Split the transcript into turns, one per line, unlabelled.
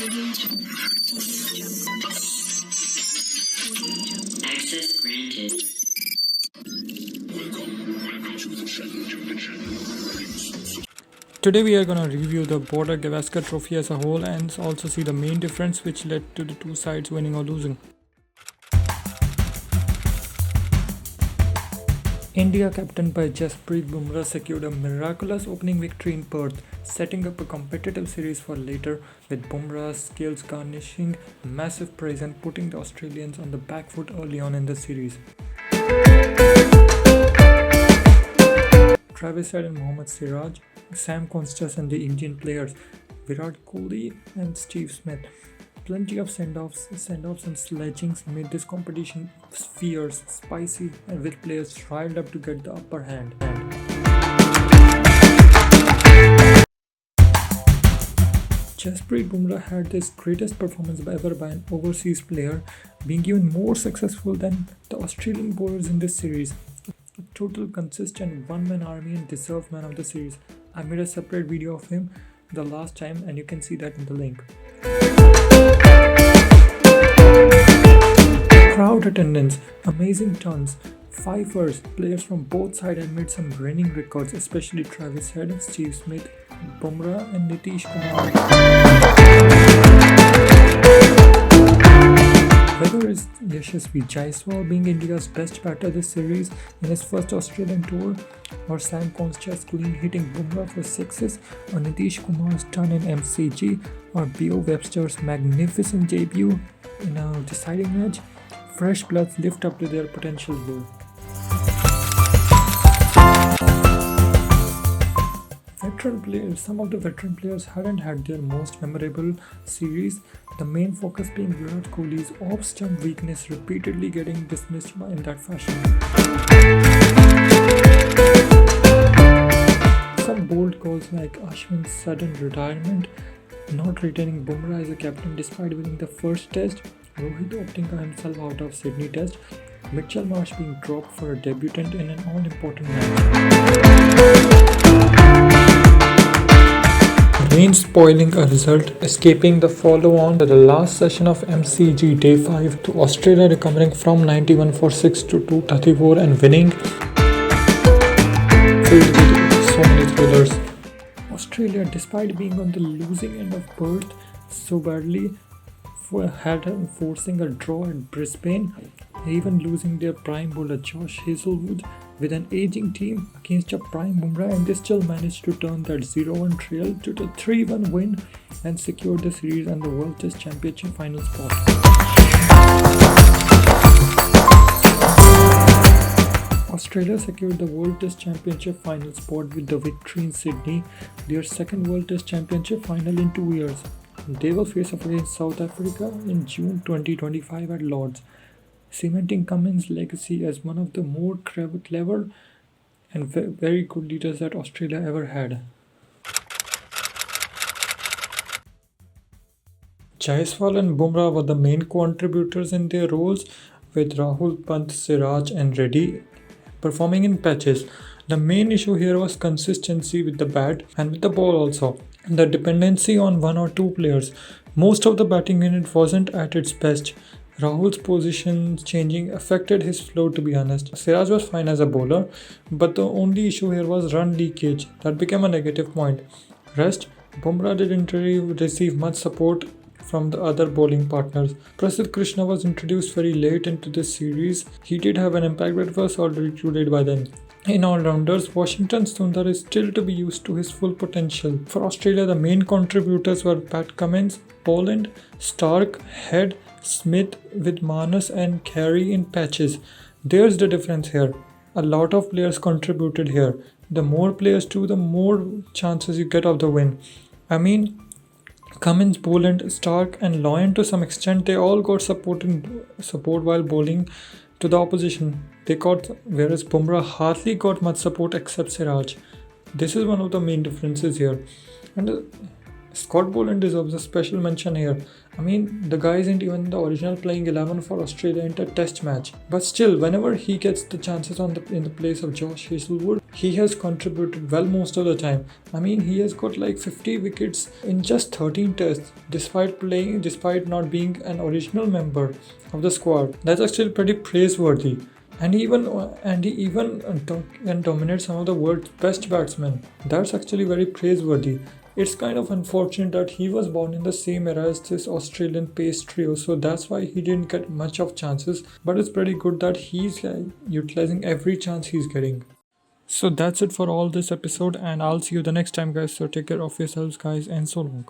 Access granted.
Today we are gonna review the Border-Gavaskar trophy as a whole and also see the main difference which led to the two sides winning or losing. India, captained by Jasprit Bumrah, secured a miraculous opening victory in Perth, setting up a competitive series for later, with Bumrah's skills garnishing massive praise and putting the Australians on the back foot early on in the series. Travis Head and Mohammad Siraj, Sam Constas and the Indian players Virat Kohli and Steve Smith. Plenty of send-offs and sledgings made this competition fierce, spicy, and with players riled up to get the upper hand. Jasprit Bumrah had his greatest performance ever by an overseas player, being even more successful than the Australian bowlers in this series. A total consistent one-man army and deserved man of the series. I made a separate video of him the last time and you can see that in the link. Crowd attendance, amazing tons, fifers, players from both sides had made some reigning records, especially Travis Head, Steve Smith, Bumrah and Nitish Kumar. Whether it's Yashasvi Jaiswal being India's best batter this series in his first Australian tour, or Sam Constas clean hitting Bumrah for sixes, or Nitish Kumar's ton in MCG, or B.O. Webster's magnificent debut in a deciding match, fresh bloods lift up to their potential here. Some of the veteran players hadn't had their most memorable series, the main focus being Virat Kohli's off-stump weakness repeatedly getting dismissed in that fashion. Some bold calls like Ashwin's sudden retirement, not retaining Bumrah as a captain despite winning the first test, Rohit opting himself out of Sydney test, Mitchell Marsh being dropped for a debutant in an all-important match. Rain spoiling a result, escaping the follow-on to the last session of MCG Day 5 to Australia recovering from 91 for 6 to 234 and winning, filled with so many thrillers. Australia, despite being on the losing end of Perth so badly, forcing a draw at Brisbane, even losing their prime bowler Josh Hazlewood with an aging team against a prime Bumrah, and they still managed to turn that 0-1 trail to the 3-1 win and secure the series and the World Test Championship final spot. Australia secured the World Test Championship final spot with the victory in Sydney, their second World Test Championship final in 2 years. They will face off against South Africa in June 2025 at Lord's, cementing Cummins' legacy as one of the more clever and very good leaders that Australia ever had. Jaiswal and Bumrah were the main contributors in their roles, with Rahul, Pant, Siraj and Reddy performing in patches. The main issue here was consistency with the bat and with the ball also. The dependency on one or two players. Most of the batting unit wasn't at its best. Rahul's position changing affected his flow, to be honest. Siraj was fine as a bowler, but the only issue here was run leakage. That became a negative point. Rest, Bumrah didn't really receive much support from the other bowling partners. Prasidh Krishna was introduced very late into this series. He did have an impact but was already too late by then. In all-rounders, Washington Sundar is still to be used to his full potential. For Australia, the main contributors were Pat Cummins, Poland, Stark, Head, Smith with Manas and Carey in patches. There's the difference here. A lot of players contributed here. The more players do, the more chances you get of the win. I mean, Cummins, Boland, Stark and Lyon to some extent, they all got support while bowling to the opposition. Whereas Bumrah hardly got much support except Siraj. This is one of the main differences here. And Scott Boland deserves a special mention here. I mean, the guy isn't even the original playing 11 for Australia in a test match. But still, whenever he gets the chances in the place of Josh Hazelwood, he has contributed well most of the time. I mean, he has got like 50 wickets in just 13 tests, despite not being an original member of the squad. That's actually pretty praiseworthy. And he even dominates some of the world's best batsmen. That's actually very praiseworthy. It's kind of unfortunate that he was born in the same era as this Australian pace trio, so that's why he didn't get much of chances. But it's pretty good that he's utilizing every chance he's getting. So that's it for all this episode, and I'll see you the next time, guys. So take care of yourselves, guys, and so long.